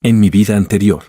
En mi vida anterior,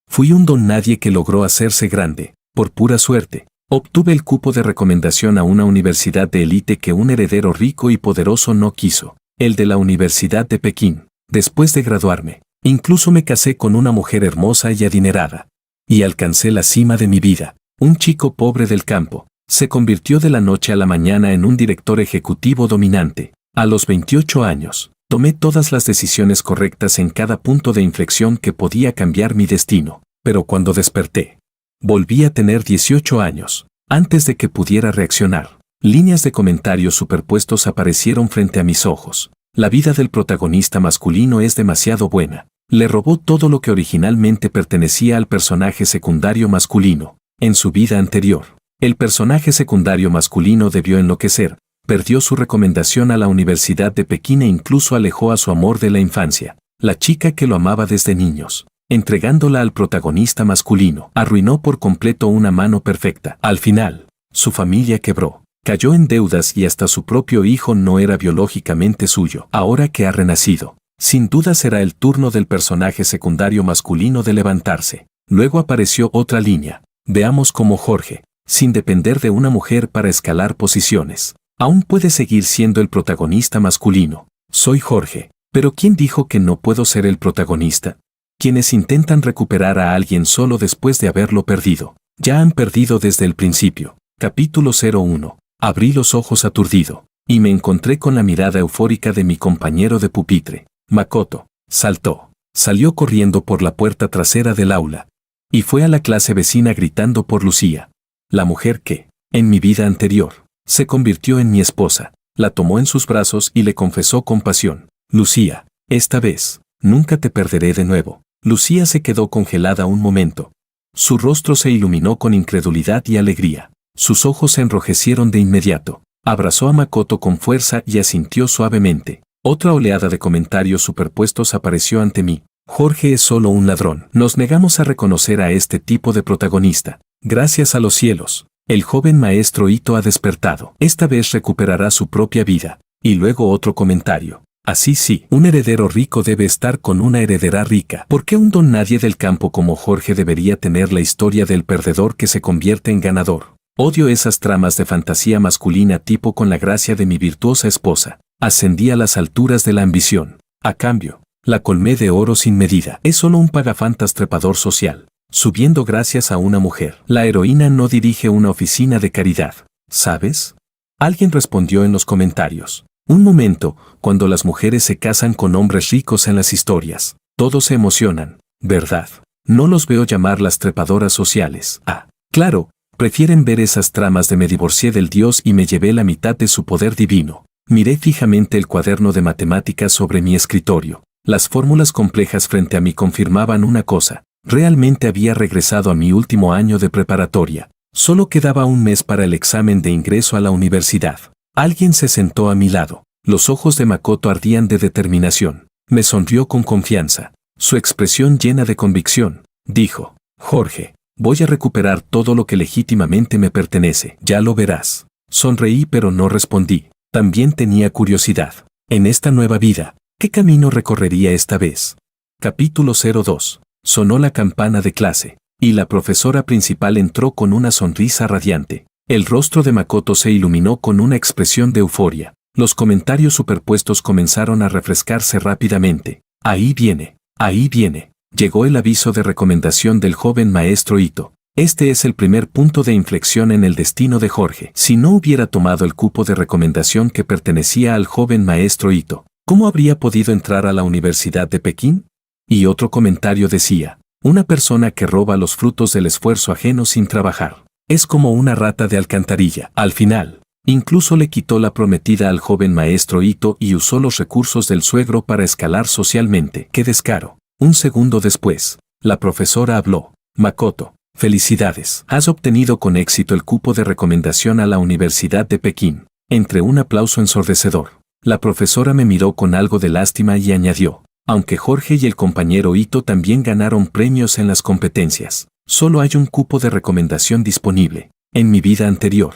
fui un don nadie que logró hacerse grande. Por pura suerte, obtuve el cupo de recomendación a una universidad de élite que un heredero rico y poderoso no quiso, el de la Universidad de Pekín. Después de graduarme, incluso me casé con una mujer hermosa y adinerada. Y alcancé la cima de mi vida. Un chico pobre del campo se convirtió de la noche a la mañana en un director ejecutivo dominante. A los 28 años, tomé todas las decisiones correctas en cada punto de inflexión que podía cambiar mi destino. Pero cuando desperté, volví a tener 18 años, antes de que pudiera reaccionar. Líneas de comentarios superpuestos aparecieron frente a mis ojos. La vida del protagonista masculino es demasiado buena. Le robó todo lo que originalmente pertenecía al personaje secundario masculino. En su vida anterior, el personaje secundario masculino debió enloquecer, perdió su recomendación a la Universidad de Pekín e incluso alejó a su amor de la infancia, la chica que lo amaba desde niños. Entregándola al protagonista masculino, arruinó por completo una mano perfecta. Al final, su familia quebró, cayó en deudas y hasta su propio hijo no era biológicamente suyo. Ahora que ha renacido, sin duda será el turno del personaje secundario masculino de levantarse. Luego apareció otra línea. Veamos cómo Jorge, sin depender de una mujer para escalar posiciones, aún puede seguir siendo el protagonista masculino. Soy Jorge, pero ¿quién dijo que no puedo ser el protagonista? Quienes intentan recuperar a alguien solo después de haberlo perdido, ya han perdido desde el principio. Capítulo 01. Abrí los ojos aturdido, y me encontré con la mirada eufórica de mi compañero de pupitre. Makoto saltó, salió corriendo por la puerta trasera del aula, y fue a la clase vecina gritando por Lucía, la mujer que, en mi vida anterior, se convirtió en mi esposa. La tomó en sus brazos y le confesó con pasión: Lucía, esta vez, nunca te perderé de nuevo. Lucía se quedó congelada un momento. Su rostro se iluminó con incredulidad y alegría. Sus ojos se enrojecieron de inmediato. Abrazó a Makoto con fuerza y asintió suavemente. Otra oleada de comentarios superpuestos apareció ante mí. Jorge es solo un ladrón. Nos negamos a reconocer a este tipo de protagonista. Gracias a los cielos, el joven maestro Ito ha despertado. Esta vez recuperará su propia vida. Y luego otro comentario. Así sí, un heredero rico debe estar con una heredera rica. ¿Por qué un don nadie del campo como Jorge debería tener la historia del perdedor que se convierte en ganador? Odio esas tramas de fantasía masculina tipo con la gracia de mi virtuosa esposa. Ascendí a las alturas de la ambición. A cambio, la colmé de oro sin medida. Es solo un pagafantas trepador social, subiendo gracias a una mujer. La heroína no dirige una oficina de caridad, ¿sabes? Alguien respondió en los comentarios. Un momento, cuando las mujeres se casan con hombres ricos en las historias, todos se emocionan, ¿verdad? No los veo llamar las trepadoras sociales. Ah, claro, prefieren ver esas tramas de me divorcié del Dios y me llevé la mitad de su poder divino. Miré fijamente el cuaderno de matemáticas sobre mi escritorio. Las fórmulas complejas frente a mí confirmaban una cosa: realmente había regresado a mi último año de preparatoria. Solo quedaba un mes para el examen de ingreso a la universidad. Alguien se sentó a mi lado. Los ojos de Makoto ardían de determinación. Me sonrió con confianza. Su expresión llena de convicción. Dijo: Jorge, voy a recuperar todo lo que legítimamente me pertenece. Ya lo verás. Sonreí pero no respondí. También tenía curiosidad. En esta nueva vida, ¿qué camino recorrería esta vez? Capítulo 02. Sonó la campana de clase, y la profesora principal entró con una sonrisa radiante. El rostro de Makoto se iluminó con una expresión de euforia. Los comentarios superpuestos comenzaron a refrescarse rápidamente. Ahí viene, ahí viene. Llegó el aviso de recomendación del joven maestro Ito. Este es el primer punto de inflexión en el destino de Jorge. Si no hubiera tomado el cupo de recomendación que pertenecía al joven maestro Ito, ¿cómo habría podido entrar a la Universidad de Pekín? Y otro comentario decía: una persona que roba los frutos del esfuerzo ajeno sin trabajar es como una rata de alcantarilla. Al final, incluso le quitó la prometida al joven maestro Ito y usó los recursos del suegro para escalar socialmente. ¡Qué descaro! Un segundo después, la profesora habló. Makoto, felicidades. Has obtenido con éxito el cupo de recomendación a la Universidad de Pekín. Entre un aplauso ensordecedor, la profesora me miró con algo de lástima y añadió: aunque Jorge y el compañero Ito también ganaron premios en las competencias, solo hay un cupo de recomendación disponible. En mi vida anterior,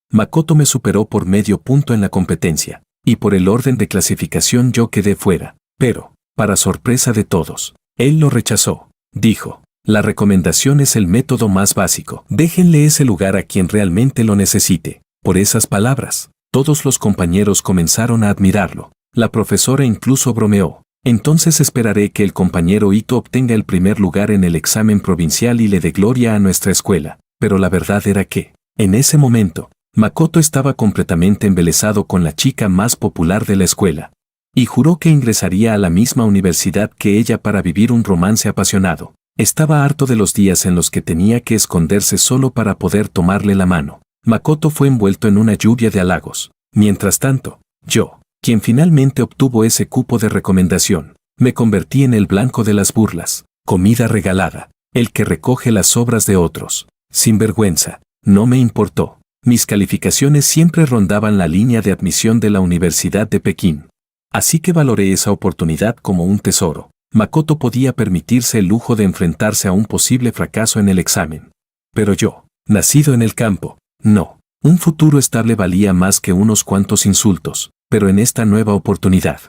Makoto me superó por medio punto en la competencia, y por el orden de clasificación yo quedé fuera. Pero, para sorpresa de todos, Él lo rechazó. Dijo, la recomendación es el método más básico. Déjenle ese lugar a quien realmente lo necesite. Por esas palabras, todos los compañeros comenzaron a admirarlo. La profesora incluso bromeó. Entonces esperaré que el compañero Ito obtenga el primer lugar en el examen provincial y le dé gloria a nuestra escuela. Pero la verdad era que, en ese momento, Makoto estaba completamente embelesado con la chica más popular de la escuela. Y juró que ingresaría a la misma universidad que ella para vivir un romance apasionado. Estaba harto de los días en los que tenía que esconderse solo para poder tomarle la mano. Makoto fue envuelto en una lluvia de halagos. Mientras tanto, yo, quien finalmente obtuvo ese cupo de recomendación, me convertí en el blanco de las burlas. Comida regalada, el que recoge las obras de otros. Sin vergüenza, no me importó. Mis calificaciones siempre rondaban la línea de admisión de la Universidad de Pekín. Así que valoré esa oportunidad como un tesoro. Makoto podía permitirse el lujo de enfrentarse a un posible fracaso en el examen. Pero yo, nacido en el campo, no. Un futuro estable valía más que unos cuantos insultos, pero en esta nueva oportunidad.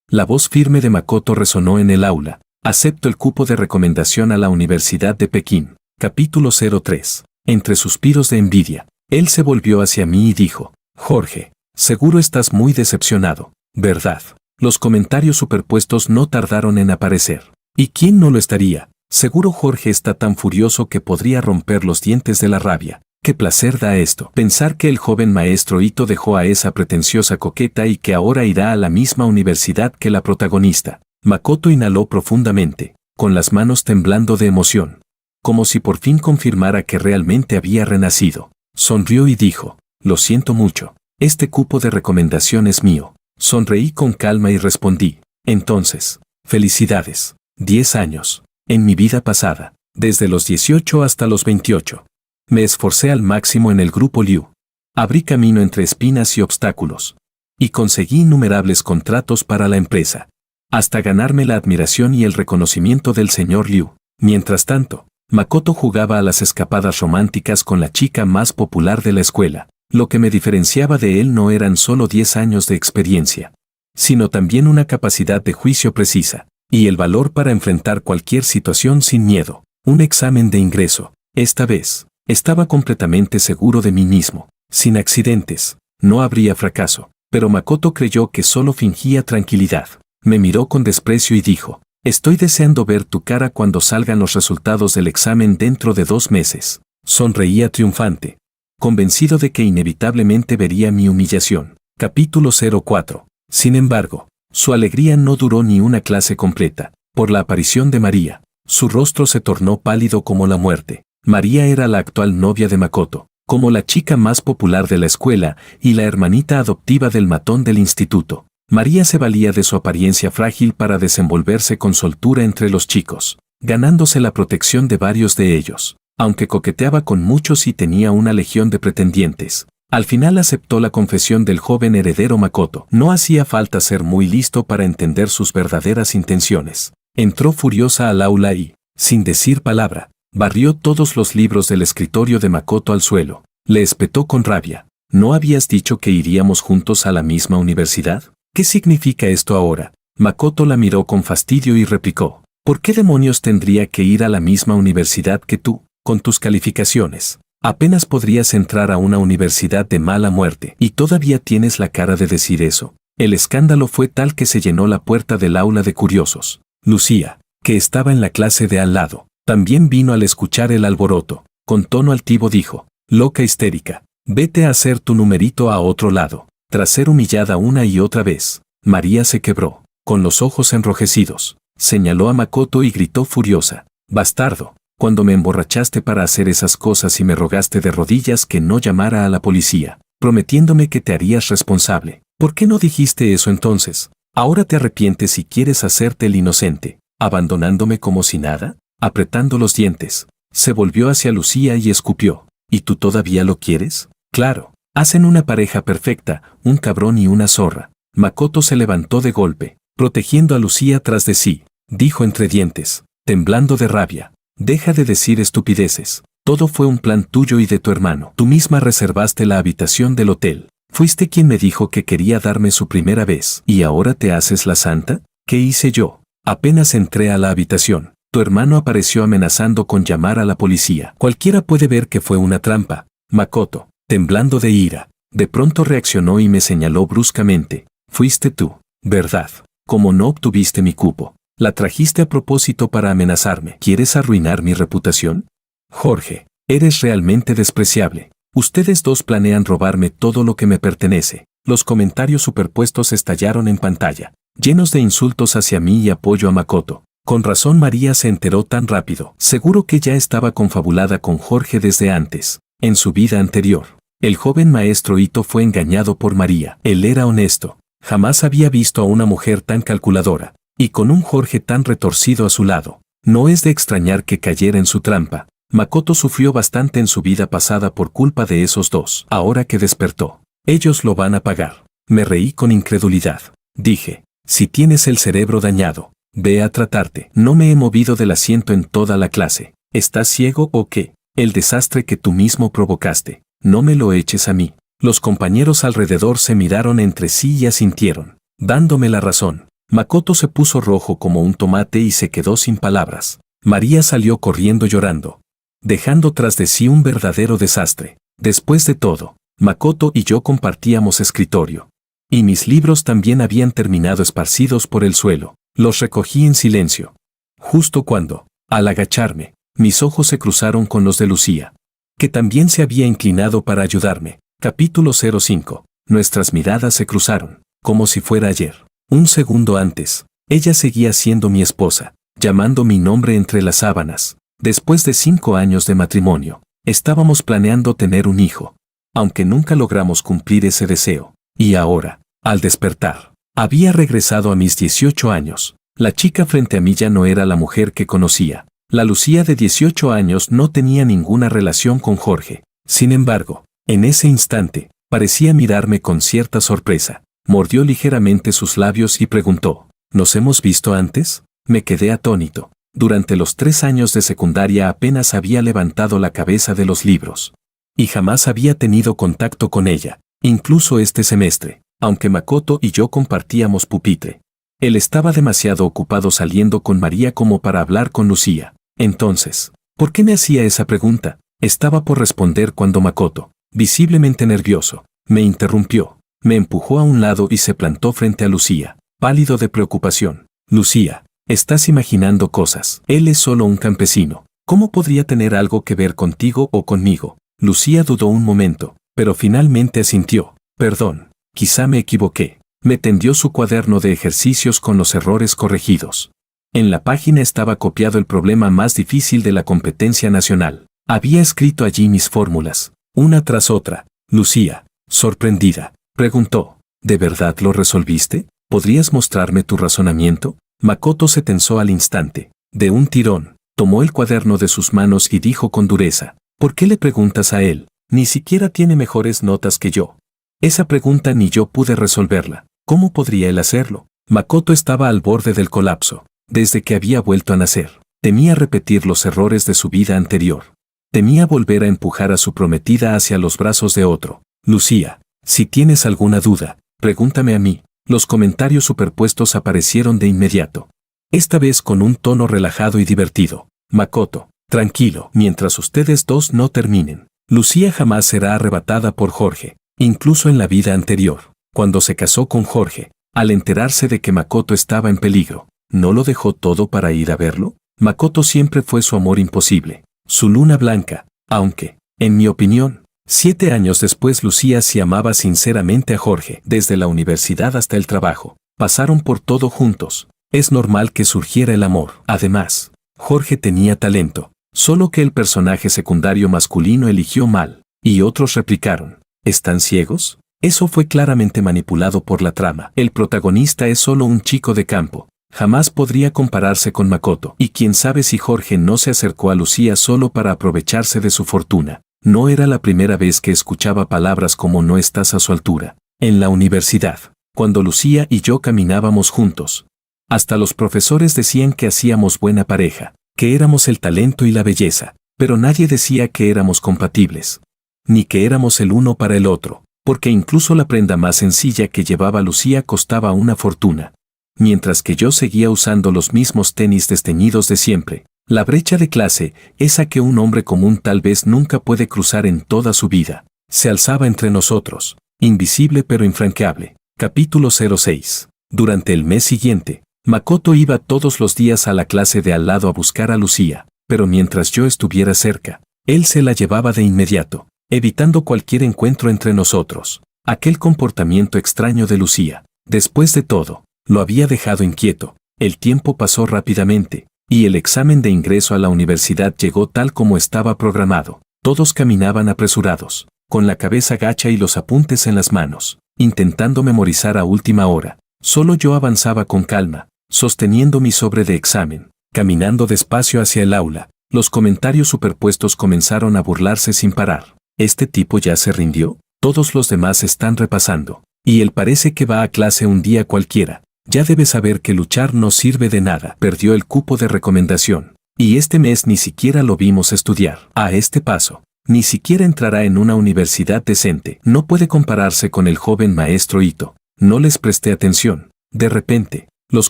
La voz firme de Makoto resonó en el aula. Acepto el cupo de recomendación a la Universidad de Pekín. Capítulo 03. Entre suspiros de envidia, él se volvió hacia mí y dijo, Jorge, seguro estás muy decepcionado, ¿verdad? Los comentarios superpuestos no tardaron en aparecer. ¿Y quién no lo estaría? Seguro Jorge está tan furioso que podría romper los dientes de la rabia. Qué placer da esto. Pensar que el joven maestro Ito dejó a esa pretenciosa coqueta y que ahora irá a la misma universidad que la protagonista. Makoto inhaló profundamente, con las manos temblando de emoción. Como si por fin confirmara que realmente había renacido. Sonrió y dijo, lo siento mucho. Este cupo de recomendación es mío. Sonreí con calma y respondí, entonces, felicidades. 10 años. En mi vida pasada, desde los 18 hasta los 28. Me esforcé al máximo en el grupo Liu. Abrí camino entre espinas y obstáculos. Y conseguí innumerables contratos para la empresa. Hasta ganarme la admiración y el reconocimiento del señor Liu. Mientras tanto, Makoto jugaba a las escapadas románticas con la chica más popular de la escuela. Lo que me diferenciaba de él no eran solo 10 años de experiencia, sino también una capacidad de juicio precisa, y el valor para enfrentar cualquier situación sin miedo. Un examen de ingreso. Esta vez, estaba completamente seguro de mí mismo. Sin accidentes, no habría fracaso. Pero Makoto creyó que solo fingía tranquilidad. Me miró con desprecio y dijo, estoy deseando ver tu cara cuando salgan los resultados del examen dentro de 2 meses. Sonreía triunfante, convencido de que inevitablemente vería mi humillación. Capítulo 04. Sin embargo, su alegría no duró ni una clase completa. Por la aparición de María, su rostro se tornó pálido como la muerte. María era la actual novia de Makoto, como la chica más popular de la escuela y la hermanita adoptiva del matón del instituto. María se valía de su apariencia frágil para desenvolverse con soltura entre los chicos, ganándose la protección de varios de ellos. Aunque coqueteaba con muchos y tenía una legión de pretendientes, al final aceptó la confesión del joven heredero Makoto. No hacía falta ser muy listo para entender sus verdaderas intenciones. Entró furiosa al aula y, sin decir palabra, barrió todos los libros del escritorio de Makoto al suelo. Le espetó con rabia. ¿No habías dicho que iríamos juntos a la misma universidad? ¿Qué significa esto ahora? Makoto la miró con fastidio y replicó, ¿por qué demonios tendría que ir a la misma universidad que tú? Con tus calificaciones, apenas podrías entrar a una universidad de mala muerte. ¿Y todavía tienes la cara de decir eso? El escándalo fue tal que se llenó la puerta del aula de curiosos. Lucía, que estaba en la clase de al lado, también vino al escuchar el alboroto. Con tono altivo dijo, loca histérica, vete a hacer tu numerito a otro lado. Tras ser humillada una y otra vez, María se quebró, con los ojos enrojecidos. Señaló a Makoto y gritó furiosa, bastardo. Cuando me emborrachaste para hacer esas cosas y me rogaste de rodillas que no llamara a la policía, prometiéndome que te harías responsable. ¿Por qué no dijiste eso entonces? Ahora te arrepientes y quieres hacerte el inocente, abandonándome como si nada. Apretando los dientes, se volvió hacia Lucía y escupió. ¿Y tú todavía lo quieres? Claro, hacen una pareja perfecta, un cabrón y una zorra. Makoto se levantó de golpe, protegiendo a Lucía tras de sí. Dijo entre dientes, temblando de rabia. Deja de decir estupideces. Todo fue un plan tuyo y de tu hermano. Tú misma reservaste la habitación del hotel. Fuiste quien me dijo que quería darme su primera vez. ¿Y ahora te haces la santa? ¿Qué hice yo? Apenas entré a la habitación, tu hermano apareció amenazando con llamar a la policía. Cualquiera puede ver que fue una trampa. Makoto, temblando de ira, de pronto reaccionó y me señaló bruscamente. Fuiste tú, ¿verdad? Como no obtuviste mi cupo, la trajiste a propósito para amenazarme. ¿Quieres arruinar mi reputación? Jorge, eres realmente despreciable. Ustedes dos planean robarme todo lo que me pertenece. Los comentarios superpuestos estallaron en pantalla, llenos de insultos hacia mí y apoyo a Makoto. Con razón María se enteró tan rápido. Seguro que ya estaba confabulada con Jorge desde antes. En su vida anterior, el joven maestro Ito fue engañado por María. Él era honesto. Jamás había visto a una mujer tan calculadora, y con un Jorge tan retorcido a su lado. No es de extrañar que cayera en su trampa. Makoto sufrió bastante en su vida pasada por culpa de esos dos. Ahora que despertó, ellos lo van a pagar. Me reí con incredulidad. Dije, si tienes el cerebro dañado, ve a tratarte. No me he movido del asiento en toda la clase. ¿Estás ciego o qué? El desastre que tú mismo provocaste. No me lo eches a mí. Los compañeros alrededor se miraron entre sí y asintieron, dándome la razón. Makoto se puso rojo como un tomate y se quedó sin palabras. María salió corriendo llorando, dejando tras de sí un verdadero desastre. Después de todo, Makoto y yo compartíamos escritorio. Y mis libros también habían terminado esparcidos por el suelo. Los recogí en silencio. Justo cuando, al agacharme, mis ojos se cruzaron con los de Lucía, que también se había inclinado para ayudarme. Capítulo 05. Nuestras miradas se cruzaron, como si fuera ayer. Un segundo antes, ella seguía siendo mi esposa, llamando mi nombre entre las sábanas. Después de 5 años de matrimonio, estábamos planeando tener un hijo, aunque nunca logramos cumplir ese deseo. Y ahora, al despertar, había regresado a mis 18 años. La chica frente a mí ya no era la mujer que conocía. La Lucía de 18 años no tenía ninguna relación con Jorge. Sin embargo, en ese instante, parecía mirarme con cierta sorpresa. Mordió ligeramente sus labios y preguntó, ¿nos hemos visto antes? Me quedé atónito. Durante los 3 años de secundaria apenas había levantado la cabeza de los libros. Y jamás había tenido contacto con ella, incluso este semestre, aunque Makoto y yo compartíamos pupitre. Él estaba demasiado ocupado saliendo con María como para hablar con Lucía. Entonces, ¿por qué me hacía esa pregunta? Estaba por responder cuando Makoto, visiblemente nervioso, me interrumpió, me empujó a un lado y se plantó frente a Lucía, pálido de preocupación. Lucía, estás imaginando cosas. Él es solo un campesino. ¿Cómo podría tener algo que ver contigo o conmigo? Lucía dudó un momento, pero finalmente asintió. Perdón, quizá me equivoqué. Me tendió su cuaderno de ejercicios con los errores corregidos. En la página estaba copiado el problema más difícil de la competencia nacional. Había escrito allí mis fórmulas, una tras otra. Lucía, sorprendida, preguntó, ¿de verdad lo resolviste? ¿Podrías mostrarme tu razonamiento? Makoto se tensó al instante. De un tirón, tomó el cuaderno de sus manos y dijo con dureza, ¿por qué le preguntas a él? Ni siquiera tiene mejores notas que yo. Esa pregunta ni yo pude resolverla. ¿Cómo podría él hacerlo? Makoto estaba al borde del colapso. Desde que había vuelto a nacer, temía repetir los errores de su vida anterior. Temía volver a empujar a su prometida hacia los brazos de otro. Lucía, si tienes alguna duda, pregúntame a mí. Los comentarios superpuestos aparecieron de inmediato. Esta vez con un tono relajado y divertido. Makoto, tranquilo, mientras ustedes dos no terminen. Lucía jamás será arrebatada por Jorge, incluso en la vida anterior. Cuando se casó con Jorge, al enterarse de que Makoto estaba en peligro, ¿no lo dejó todo para ir a verlo? Makoto siempre fue su amor imposible, su luna blanca, aunque, en mi opinión, 7 años después Lucía sí amaba sinceramente a Jorge. Desde la universidad hasta el trabajo, pasaron por todo juntos. Es normal que surgiera el amor. Además, Jorge tenía talento, solo que el personaje secundario masculino eligió mal, y otros replicaron, ¿están ciegos? Eso fue claramente manipulado por la trama. El protagonista es solo un chico de campo. Jamás podría compararse con Makoto. Y quién sabe si Jorge no se acercó a Lucía solo para aprovecharse de su fortuna. No era la primera vez que escuchaba palabras como no estás a su altura. En la universidad, cuando Lucía y yo caminábamos juntos, hasta los profesores decían que hacíamos buena pareja, que éramos el talento y la belleza, pero nadie decía que éramos compatibles, ni que éramos el uno para el otro, porque incluso la prenda más sencilla que llevaba Lucía costaba una fortuna. mientras que yo seguía usando los mismos tenis desteñidos de siempre. La brecha de clase, esa que un hombre común tal vez nunca puede cruzar en toda su vida, se alzaba entre nosotros, invisible pero infranqueable. Capítulo 06. Durante el mes siguiente, Makoto iba todos los días a la clase de al lado a buscar a Lucía, pero mientras yo estuviera cerca, él se la llevaba de inmediato, evitando cualquier encuentro entre nosotros. Aquel comportamiento extraño de Lucía, después de todo, lo había dejado inquieto. El tiempo pasó rápidamente, y el examen de ingreso a la universidad llegó tal como estaba programado. Todos caminaban apresurados, con la cabeza gacha y los apuntes en las manos, intentando memorizar a última hora. Solo yo avanzaba con calma, sosteniendo mi sobre de examen, caminando despacio hacia el aula. Los comentarios superpuestos comenzaron a burlarse sin parar. ¿Este tipo ya se rindió? Todos los demás están repasando, y él parece que va a clase un día cualquiera. Ya debe saber que luchar no sirve de nada. Perdió el cupo de recomendación, y este mes ni siquiera lo vimos estudiar. A este paso, ni siquiera entrará en una universidad decente. No puede compararse con el joven maestro Ito. No les presté atención. De repente, los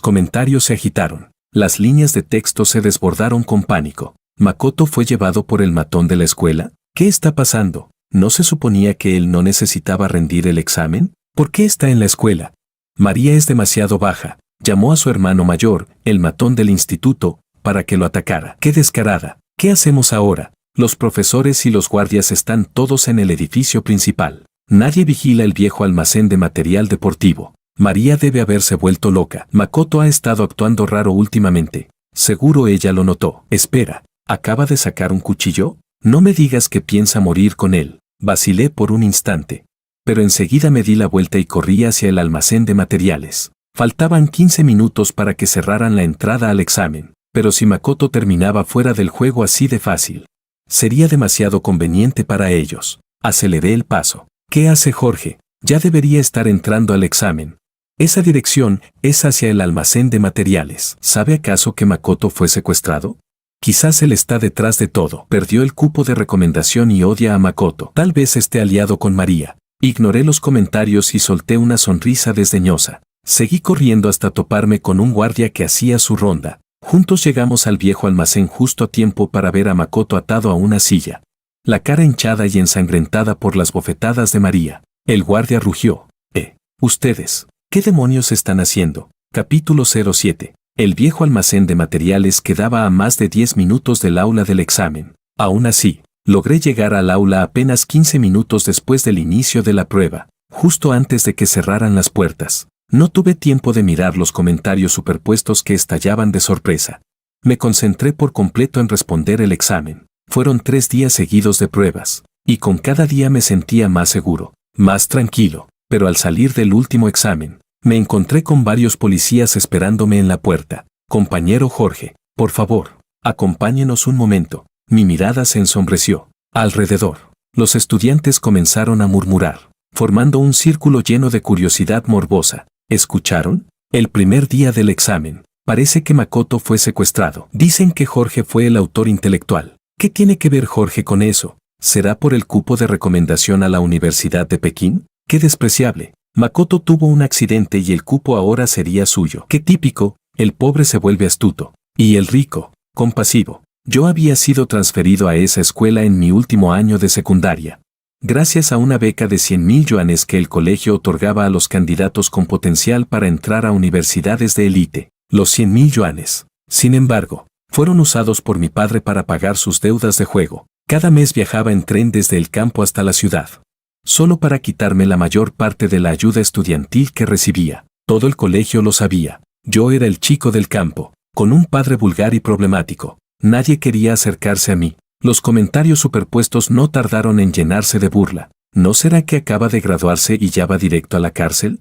comentarios se agitaron. Las líneas de texto se desbordaron con pánico. ¿Makoto fue llevado por el matón de la escuela? ¿Qué está pasando? ¿No se suponía que él no necesitaba rendir el examen? ¿Por qué está en la escuela? María es demasiado baja. Llamó a su hermano mayor, el matón del instituto, para que lo atacara. ¡Qué descarada! ¿Qué hacemos ahora? Los profesores y los guardias están todos en el edificio principal. Nadie vigila el viejo almacén de material deportivo. María debe haberse vuelto loca. Makoto ha estado actuando raro últimamente. Seguro ella lo notó. Espera, ¿acaba de sacar un cuchillo? No me digas que piensa morir con él. Vacilé por un instante, pero enseguida me di la vuelta y corrí hacia el almacén de materiales. Faltaban 15 minutos para que cerraran la entrada al examen, pero si Makoto terminaba fuera del juego así de fácil, sería demasiado conveniente para ellos. Aceleré el paso. ¿Qué hace Jorge? Ya debería estar entrando al examen. Esa dirección es hacia el almacén de materiales. ¿Sabe acaso que Makoto fue secuestrado? Quizás él está detrás de todo. Perdió el cupo de recomendación y odia a Makoto. Tal vez esté aliado con María. Ignoré los comentarios y solté una sonrisa desdeñosa. Seguí corriendo hasta toparme con un guardia que hacía su ronda. Juntos llegamos al viejo almacén justo a tiempo para ver a Makoto atado a una silla, la cara hinchada y ensangrentada por las bofetadas de María. El guardia rugió. Ustedes, ¿qué demonios están haciendo? Capítulo 07. El viejo almacén de materiales quedaba a más de 10 minutos del aula del examen. Aún así, logré llegar al aula apenas 15 minutos después del inicio de la prueba, justo antes de que cerraran las puertas. No tuve tiempo de mirar los comentarios superpuestos que estallaban de sorpresa. Me concentré por completo en responder el examen. Fueron 3 días seguidos de pruebas, y con cada día me sentía más seguro, más tranquilo, pero al salir del último examen, me encontré con varios policías esperándome en la puerta. Compañero Jorge, por favor, acompáñenos un momento. Mi mirada se ensombreció. Alrededor, los estudiantes comenzaron a murmurar, formando un círculo lleno de curiosidad morbosa. ¿Escucharon? El primer día del examen, parece que Makoto fue secuestrado. Dicen que Jorge fue el autor intelectual. ¿Qué tiene que ver Jorge con eso? ¿Será por el cupo de recomendación a la Universidad de Pekín? ¡Qué despreciable! Makoto tuvo un accidente y el cupo ahora sería suyo. ¡Qué típico! El pobre se vuelve astuto. Y el rico, compasivo. Yo había sido transferido a esa escuela en mi último año de secundaria, gracias a una beca de 100.000 yuanes que el colegio otorgaba a los candidatos con potencial para entrar a universidades de élite. Los 100.000 yuanes, sin embargo, fueron usados por mi padre para pagar sus deudas de juego. Cada mes viajaba en tren desde el campo hasta la ciudad, solo para quitarme la mayor parte de la ayuda estudiantil que recibía. Todo el colegio lo sabía. Yo era el chico del campo, con un padre vulgar y problemático. Nadie quería acercarse a mí. Los comentarios superpuestos no tardaron en llenarse de burla. ¿No será que acaba de graduarse y ya va directo a la cárcel?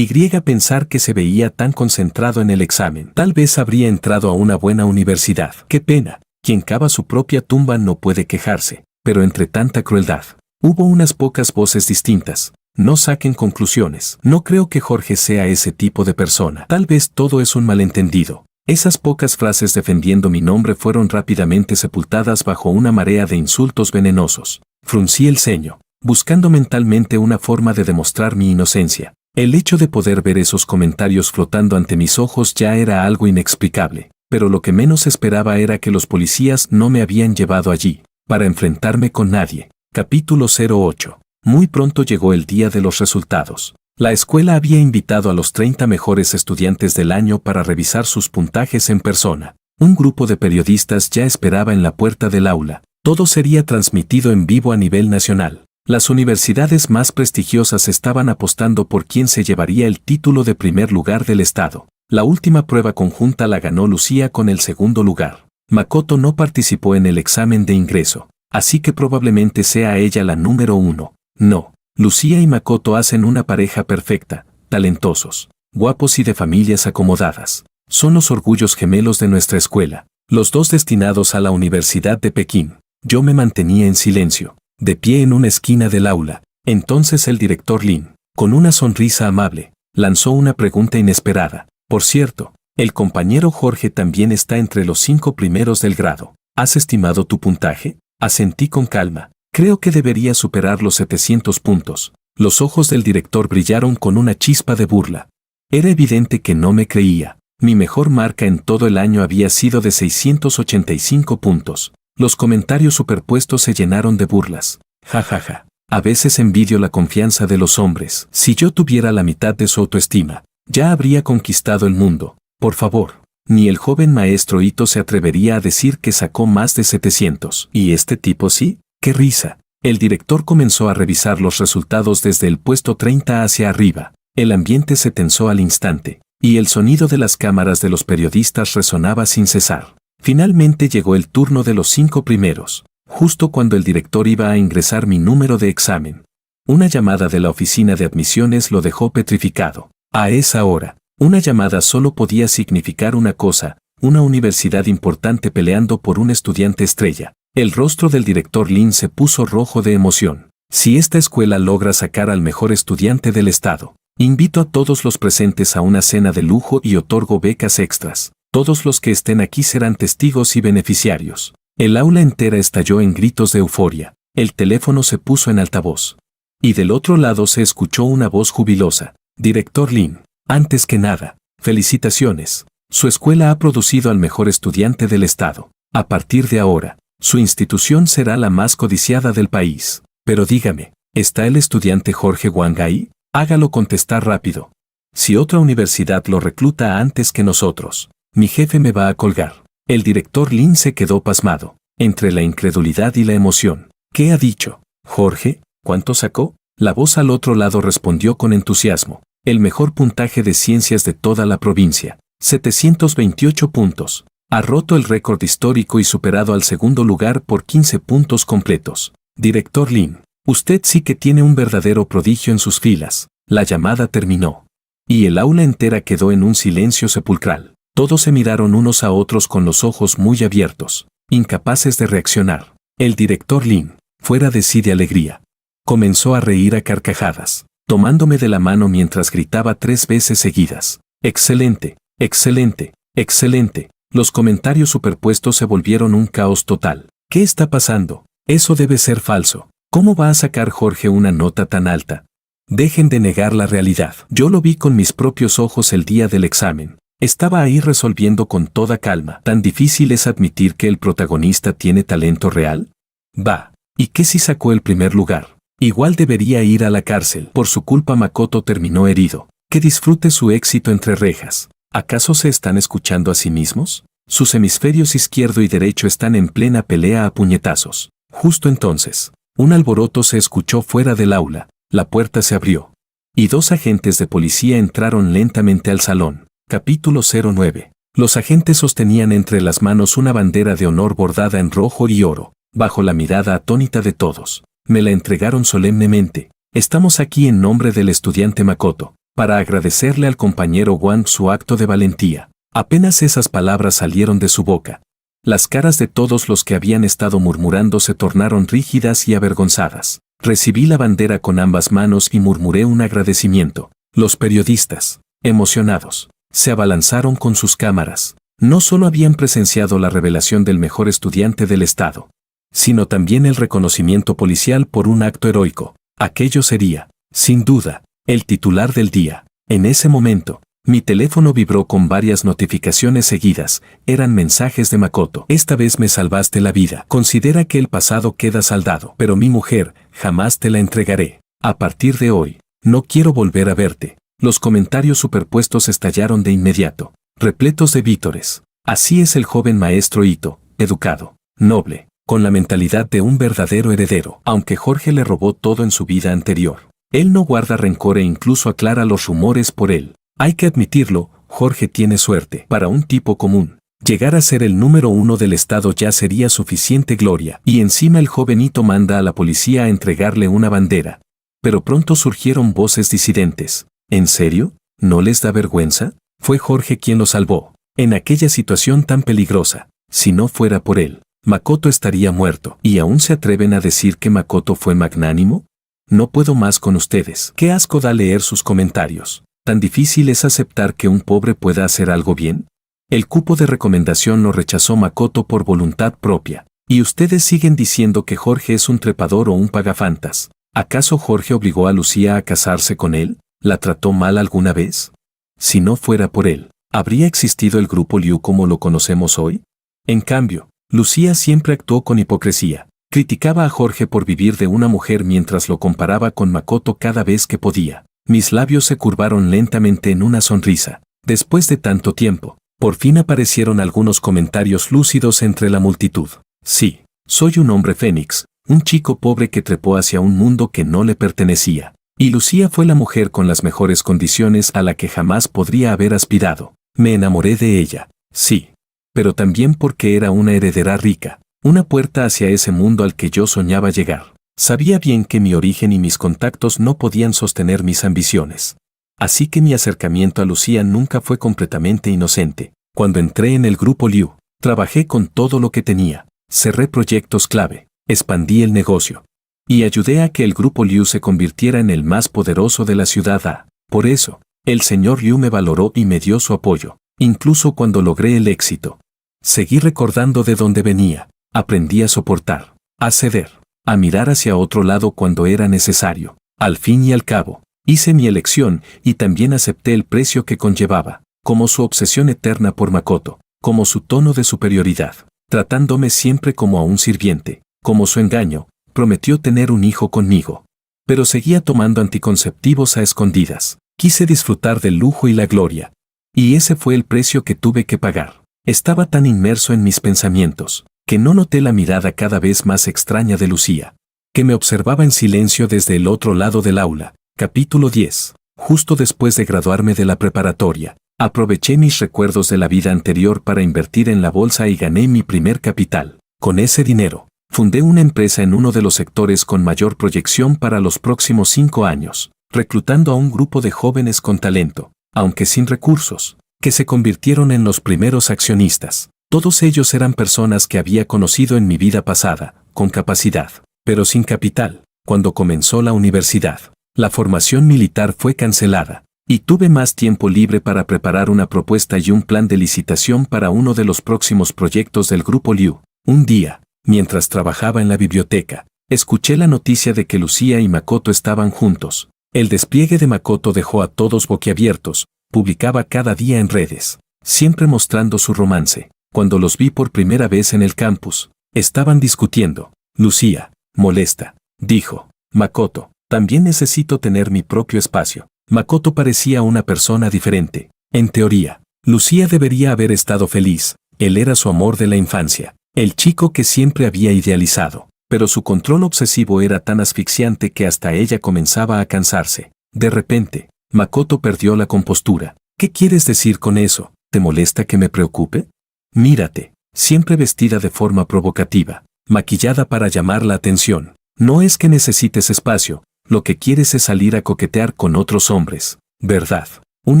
Pensar que se veía tan concentrado en el examen. Tal vez habría entrado a una buena universidad. ¡Qué pena! Quien cava su propia tumba no puede quejarse. Pero entre tanta crueldad, hubo unas pocas voces distintas. No saquen conclusiones. No creo que Jorge sea ese tipo de persona. Tal vez todo es un malentendido. Esas pocas frases defendiendo mi nombre fueron rápidamente sepultadas bajo una marea de insultos venenosos. Fruncí el ceño, buscando mentalmente una forma de demostrar mi inocencia. El hecho de poder ver esos comentarios flotando ante mis ojos ya era algo inexplicable, pero lo que menos esperaba era que los policías no me habían llevado allí, para enfrentarme con nadie. Capítulo 08. Muy pronto llegó el día de los resultados. La escuela había invitado a los 30 mejores estudiantes del año para revisar sus puntajes en persona. Un grupo de periodistas ya esperaba en la puerta del aula. Todo sería transmitido en vivo a nivel nacional. Las universidades más prestigiosas estaban apostando por quién se llevaría el título de primer lugar del estado. La última prueba conjunta la ganó Lucía con el segundo lugar. Makoto no participó en el examen de ingreso, así que probablemente sea ella la número 1. No, Lucía y Makoto hacen una pareja perfecta, talentosos, guapos y de familias acomodadas. Son los orgullos gemelos de nuestra escuela, los dos destinados a la Universidad de Pekín. Yo me mantenía en silencio, de pie en una esquina del aula. Entonces el director Lin, con una sonrisa amable, lanzó una pregunta inesperada. Por cierto, el compañero Jorge también está entre los 5 primeros del grado. ¿Has estimado tu puntaje? Asentí con calma. Creo que debería superar los 700 puntos. Los ojos del director brillaron con una chispa de burla. Era evidente que no me creía. Mi mejor marca en todo el año había sido de 685 puntos. Los comentarios superpuestos se llenaron de burlas. Ja ja ja. A veces envidio la confianza de los hombres. Si yo tuviera la mitad de su autoestima, ya habría conquistado el mundo. Por favor. Ni el joven maestro Ito se atrevería a decir que sacó más de 700. ¿Y este tipo sí? ¡Qué risa! El director comenzó a revisar los resultados desde el puesto 30 hacia arriba. El ambiente se tensó al instante, y el sonido de las cámaras de los periodistas resonaba sin cesar. Finalmente llegó el turno de los 5 primeros, justo cuando el director iba a ingresar mi número de examen. Una llamada de la oficina de admisiones lo dejó petrificado. A esa hora, una llamada solo podía significar una cosa: una universidad importante peleando por un estudiante estrella. El rostro del director Lin se puso rojo de emoción. Si esta escuela logra sacar al mejor estudiante del estado, invito a todos los presentes a una cena de lujo y otorgo becas extras. Todos los que estén aquí serán testigos y beneficiarios. El aula entera estalló en gritos de euforia. El teléfono se puso en altavoz. Y del otro lado se escuchó una voz jubilosa. Director Lin, antes que nada, felicitaciones. Su escuela ha producido al mejor estudiante del estado. A partir de ahora, su institución será la más codiciada del país. Pero dígame, ¿está el estudiante Jorge Wang ahí? Hágalo contestar rápido. Si otra universidad lo recluta antes que nosotros, mi jefe me va a colgar. El director Lin se quedó pasmado, entre la incredulidad y la emoción. ¿Qué ha dicho? Jorge, ¿cuánto sacó? La voz al otro lado respondió con entusiasmo. El mejor puntaje de ciencias de toda la provincia. 728 puntos. Ha roto el récord histórico y superado al segundo lugar por 15 puntos completos. Director Lin, usted sí que tiene un verdadero prodigio en sus filas. La llamada terminó. Y el aula entera quedó en un silencio sepulcral. Todos se miraron unos a otros con los ojos muy abiertos, incapaces de reaccionar. El director Lin, fuera de sí de alegría, comenzó a reír a carcajadas, tomándome de la mano mientras gritaba 3 veces seguidas. ¡Excelente! ¡Excelente! ¡Excelente! Los comentarios superpuestos se volvieron un caos total. ¿Qué está pasando? Eso debe ser falso. ¿Cómo va a sacar Jorge una nota tan alta? Dejen de negar la realidad. Yo lo vi con mis propios ojos el día del examen. Estaba ahí resolviendo con toda calma. ¿Tan difícil es admitir que el protagonista tiene talento real? Va. ¿Y qué si sacó el primer lugar? Igual debería ir a la cárcel. Por su culpa Makoto terminó herido. Que disfrute su éxito entre rejas. ¿Acaso se están escuchando a sí mismos? Sus hemisferios izquierdo y derecho están en plena pelea a puñetazos. Justo entonces, un alboroto se escuchó fuera del aula. La puerta se abrió. Y 2 agentes de policía entraron lentamente al salón. Capítulo 09. Los agentes sostenían entre las manos una bandera de honor bordada en rojo y oro. Bajo la mirada atónita de todos, me la entregaron solemnemente. Estamos aquí en nombre del estudiante Makoto, para agradecerle al compañero Wang su acto de valentía. Apenas esas palabras salieron de su boca, las caras de todos los que habían estado murmurando se tornaron rígidas y avergonzadas. Recibí la bandera con ambas manos y murmuré un agradecimiento. Los periodistas, emocionados, se abalanzaron con sus cámaras. No solo habían presenciado la revelación del mejor estudiante del estado, sino también el reconocimiento policial por un acto heroico. Aquello sería, sin duda, El titular del día. En ese momento, mi teléfono vibró con varias notificaciones seguidas. Eran mensajes de Makoto. Esta vez me salvaste la vida. Considera que el pasado queda saldado. Pero mi mujer, jamás te la entregaré. A partir de hoy, no quiero volver a verte. Los comentarios superpuestos estallaron de inmediato, repletos de vítores. Así es el joven maestro Ito, educado, noble, con la mentalidad de un verdadero heredero. Aunque Jorge le robó todo en su vida anterior, él no guarda rencor e incluso aclara los rumores por él. Hay que admitirlo, Jorge tiene suerte. Para un tipo común, llegar a ser el número 1 del estado ya sería suficiente gloria. Y encima el joven Ito manda a la policía a entregarle una bandera. Pero pronto surgieron voces disidentes. ¿En serio? ¿No les da vergüenza? Fue Jorge quien lo salvó. En aquella situación tan peligrosa. Si no fuera por él, Makoto estaría muerto. ¿Y aún se atreven a decir que Makoto fue magnánimo? No puedo más con ustedes. Qué asco da leer sus comentarios. ¿Tan difícil es aceptar que un pobre pueda hacer algo bien? El cupo de recomendación lo rechazó Makoto por voluntad propia. Y ustedes siguen diciendo que Jorge es un trepador o un pagafantas. ¿Acaso Jorge obligó a Lucía a casarse con él? ¿La trató mal alguna vez? Si no fuera por él, ¿habría existido el grupo Liu como lo conocemos hoy? En cambio, Lucía siempre actuó con hipocresía. Criticaba a Jorge por vivir de una mujer mientras lo comparaba con Makoto cada vez que podía. Mis labios se curvaron lentamente en una sonrisa. Después de tanto tiempo, por fin aparecieron algunos comentarios lúcidos entre la multitud. Sí, soy un hombre fénix, un chico pobre que trepó hacia un mundo que no le pertenecía. Y Lucía fue la mujer con las mejores condiciones a la que jamás podría haber aspirado. Me enamoré de ella, sí. Pero también porque era una heredera rica. Una puerta hacia ese mundo al que yo soñaba llegar. Sabía bien que mi origen y mis contactos no podían sostener mis ambiciones. Así que mi acercamiento a Lucía nunca fue completamente inocente. Cuando entré en el grupo Liu, trabajé con todo lo que tenía. Cerré proyectos clave, expandí el negocio. Y ayudé a que el grupo Liu se convirtiera en el más poderoso de la ciudad. Por eso, el señor Liu me valoró y me dio su apoyo, incluso cuando logré el éxito. Seguí recordando de dónde venía. Aprendí a soportar, a ceder, a mirar hacia otro lado cuando era necesario. Al fin y al cabo, hice mi elección y también acepté el precio que conllevaba, como su obsesión eterna por Makoto, como su tono de superioridad, tratándome siempre como a un sirviente, como su engaño, prometió tener un hijo conmigo. Pero seguía tomando anticonceptivos a escondidas. Quise disfrutar del lujo y la gloria. Y ese fue el precio que tuve que pagar. Estaba tan inmerso en mis pensamientos, que no noté la mirada cada vez más extraña de Lucía, que me observaba en silencio desde el otro lado del aula. Capítulo 10. Justo después de graduarme de la preparatoria, aproveché mis recuerdos de la vida anterior para invertir en la bolsa y gané mi primer capital. Con ese dinero, fundé una empresa en uno de los sectores con mayor proyección para los próximos 5 años, reclutando a un grupo de jóvenes con talento, aunque sin recursos, que se convirtieron en los primeros accionistas. Todos ellos eran personas que había conocido en mi vida pasada, con capacidad, pero sin capital. Cuando comenzó la universidad, la formación militar fue cancelada, y tuve más tiempo libre para preparar una propuesta y un plan de licitación para uno de los próximos proyectos del grupo Liu. Un día, mientras trabajaba en la biblioteca, escuché la noticia de que Lucía y Makoto estaban juntos. El despliegue de Makoto dejó a todos boquiabiertos. Publicaba cada día en redes, siempre mostrando su romance. Cuando los vi por primera vez en el campus, estaban discutiendo. Lucía, molesta, dijo. Makoto, también necesito tener mi propio espacio. Makoto parecía una persona diferente. En teoría, Lucía debería haber estado feliz. Él era su amor de la infancia, el chico que siempre había idealizado. Pero su control obsesivo era tan asfixiante que hasta ella comenzaba a cansarse. De repente, Makoto perdió la compostura. ¿Qué quieres decir con eso? ¿Te molesta que me preocupe? Mírate, siempre vestida de forma provocativa, maquillada para llamar la atención. No es que necesites espacio, lo que quieres es salir a coquetear con otros hombres, ¿verdad? Un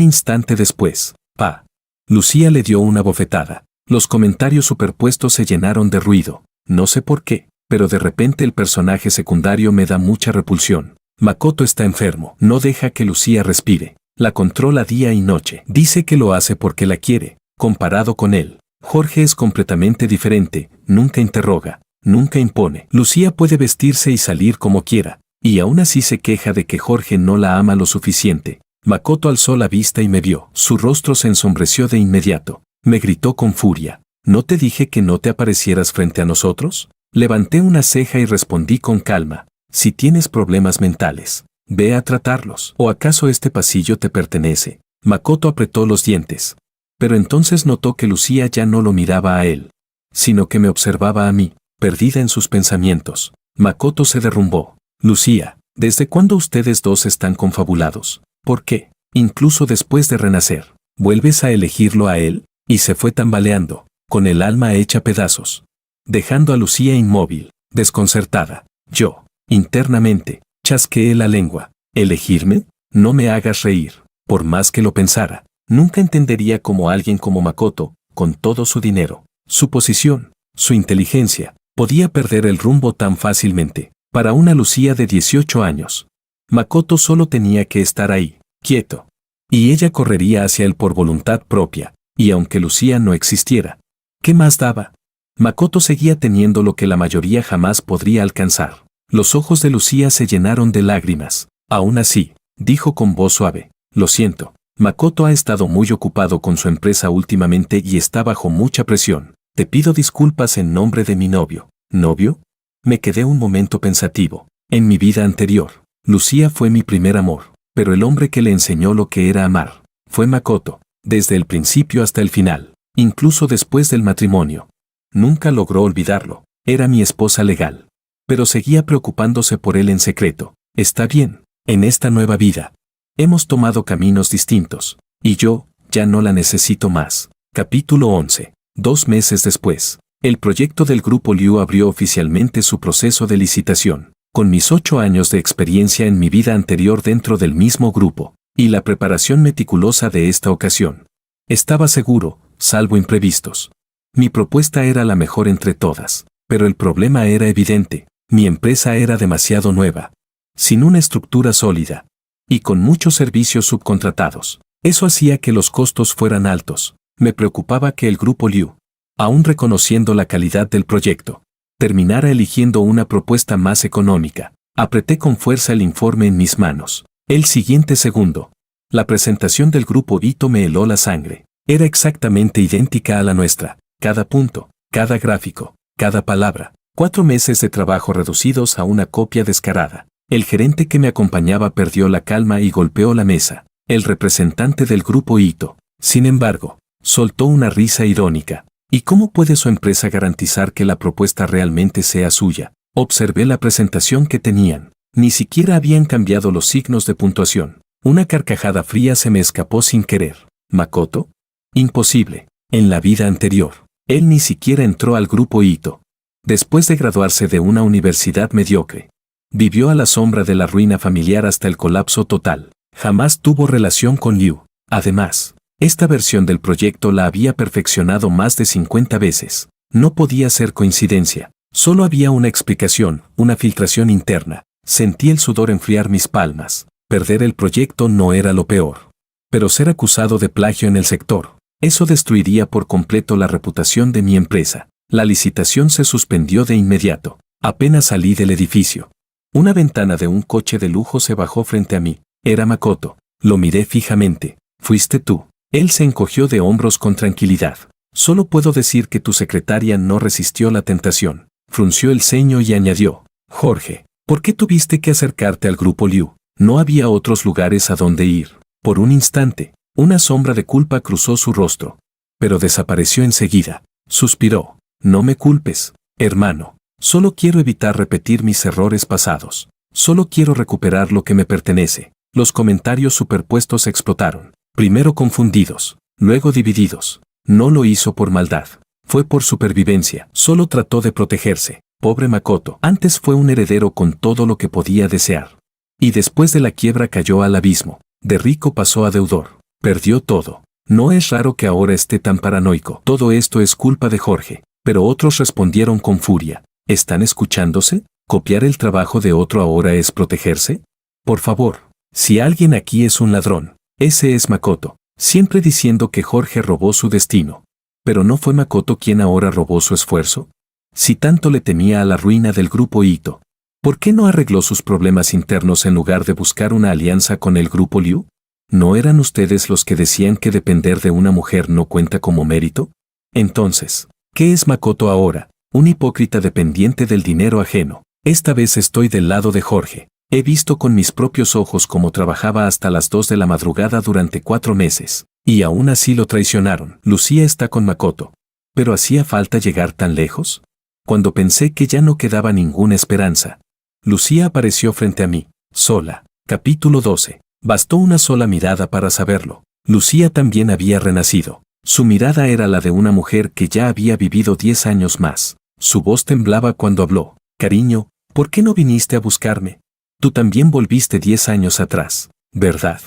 instante después, pa. Lucía le dio una bofetada. Los comentarios superpuestos se llenaron de ruido. No sé por qué, pero de repente el personaje secundario me da mucha repulsión. Makoto está enfermo, no deja que Lucía respire. La controla día y noche. Dice que lo hace porque la quiere. Comparado con él, Jorge es completamente diferente, nunca interroga, nunca impone. Lucía puede vestirse y salir como quiera, Y aún así se queja de que Jorge no la ama lo suficiente. Makoto alzó la vista y me vio. Su rostro se ensombreció de inmediato. Me gritó con furia. ¿No te dije que no te aparecieras frente a nosotros? Levanté una ceja y respondí con calma. Si tienes problemas mentales, ve a tratarlos. ¿O acaso este pasillo te pertenece? Makoto apretó los dientes. Pero entonces notó que Lucía ya no lo miraba a él, sino que me observaba a mí, perdida en sus pensamientos. Makoto se derrumbó. Lucía, ¿desde cuándo ustedes dos están confabulados? ¿Por qué? Incluso después de renacer, ¿vuelves a elegirlo a él? Y se fue tambaleando, con el alma hecha pedazos, dejando a Lucía inmóvil, desconcertada. Yo, internamente, chasqueé la lengua. ¿Elegirme? No me hagas reír. Por más que lo pensara, nunca entendería cómo alguien como Makoto, con todo su dinero, su posición, su inteligencia, podía perder el rumbo tan fácilmente. Para una Lucía de 18 años, Makoto solo tenía que estar ahí, quieto. Y ella correría hacia él por voluntad propia, y aunque Lucía no existiera, ¿qué más daba? Makoto seguía teniendo lo que la mayoría jamás podría alcanzar. Los ojos de Lucía se llenaron de lágrimas. Aún así, dijo con voz suave, lo siento, Makoto ha estado muy ocupado con su empresa últimamente y está bajo mucha presión. Te pido disculpas en nombre de mi novio. ¿Novio? Me quedé un momento pensativo. En mi vida anterior, Lucía fue mi primer amor, pero el hombre que le enseñó lo que era amar fue Makoto, desde el principio hasta el final, incluso después del matrimonio. Nunca logró olvidarlo, era mi esposa legal, pero seguía preocupándose por él en secreto. Está bien, en esta nueva vida, hemos tomado caminos distintos, y yo ya no la necesito más. Capítulo 11. 2 meses después, el proyecto del Grupo Liu abrió oficialmente su proceso de licitación. Con mis 8 años de experiencia en mi vida anterior dentro del mismo grupo, y la preparación meticulosa de esta ocasión, estaba seguro, salvo imprevistos. Mi propuesta era la mejor entre todas, pero el problema era evidente. Mi empresa era demasiado nueva, sin una estructura sólida, y con muchos servicios subcontratados. Eso hacía que los costos fueran altos. Me preocupaba que el Grupo Liu, aún reconociendo la calidad del proyecto, terminara eligiendo una propuesta más económica. Apreté con fuerza el informe en mis manos. El siguiente segundo, la presentación del Grupo Ito me heló la sangre. Era exactamente idéntica a la nuestra. Cada punto, cada gráfico, cada palabra. 4 meses de trabajo reducidos a una copia descarada. El gerente que me acompañaba perdió la calma y golpeó la mesa. El representante del Grupo Ito, sin embargo, soltó una risa irónica. ¿Y cómo puede su empresa garantizar que la propuesta realmente sea suya? Observé la presentación que tenían. Ni siquiera habían cambiado los signos de puntuación. Una carcajada fría se me escapó sin querer. ¿Makoto? Imposible. En la vida anterior, él ni siquiera entró al Grupo Ito. Después de graduarse de una universidad mediocre, vivió a la sombra de la ruina familiar hasta el colapso total. Jamás tuvo relación con Liu. Además, esta versión del proyecto la había perfeccionado más de 50 veces. No podía ser coincidencia. Solo había una explicación, una filtración interna. Sentí el sudor enfriar mis palmas. Perder el proyecto no era lo peor. Pero ser acusado de plagio en el sector, eso destruiría por completo la reputación de mi empresa. La licitación se suspendió de inmediato. Apenas salí del edificio, una ventana de un coche de lujo se bajó frente a mí. Era Makoto. Lo miré fijamente. ¿Fuiste tú? Él se encogió de hombros con tranquilidad. Solo puedo decir que tu secretaria no resistió la tentación. Frunció el ceño y añadió, Jorge, ¿por qué tuviste que acercarte al Grupo Liu? No había otros lugares a donde ir. Por un instante, una sombra de culpa cruzó su rostro, pero desapareció enseguida. Suspiró. No me culpes, hermano. Solo quiero evitar repetir mis errores pasados. Solo quiero recuperar lo que me pertenece. Los comentarios superpuestos explotaron. Primero confundidos, luego divididos. No lo hizo por maldad. Fue por supervivencia. Solo trató de protegerse. Pobre Makoto. Antes fue un heredero con todo lo que podía desear. Y después de la quiebra cayó al abismo. De rico pasó a deudor. Perdió todo. No es raro que ahora esté tan paranoico. Todo esto es culpa de Jorge. Pero otros respondieron con furia. ¿Están escuchándose? ¿Copiar el trabajo de otro ahora es protegerse? Por favor, si alguien aquí es un ladrón, ese es Makoto, siempre diciendo que Jorge robó su destino. ¿Pero no fue Makoto quien ahora robó su esfuerzo? Si tanto le temía a la ruina del Grupo Ito, ¿Por qué no arregló sus problemas internos en lugar de buscar una alianza con el grupo Liu? ¿No eran ustedes los que decían que depender de una mujer no cuenta como mérito? Entonces, ¿qué es Makoto ahora? Un hipócrita dependiente del dinero ajeno. Esta vez estoy del lado de Jorge. He visto con mis propios ojos cómo trabajaba hasta las 2 de la madrugada durante 4 meses. Y aún así lo traicionaron. Lucía está con Makoto. ¿Pero hacía falta llegar tan lejos? Cuando pensé que ya no quedaba ninguna esperanza, Lucía apareció frente a mí, sola. Capítulo 12. Bastó una sola mirada para saberlo. Lucía también había renacido. Su mirada era la de una mujer que ya había vivido 10 años más. Su voz temblaba cuando habló. Cariño, ¿por qué no viniste a buscarme? Tú también volviste 10 años atrás, ¿verdad?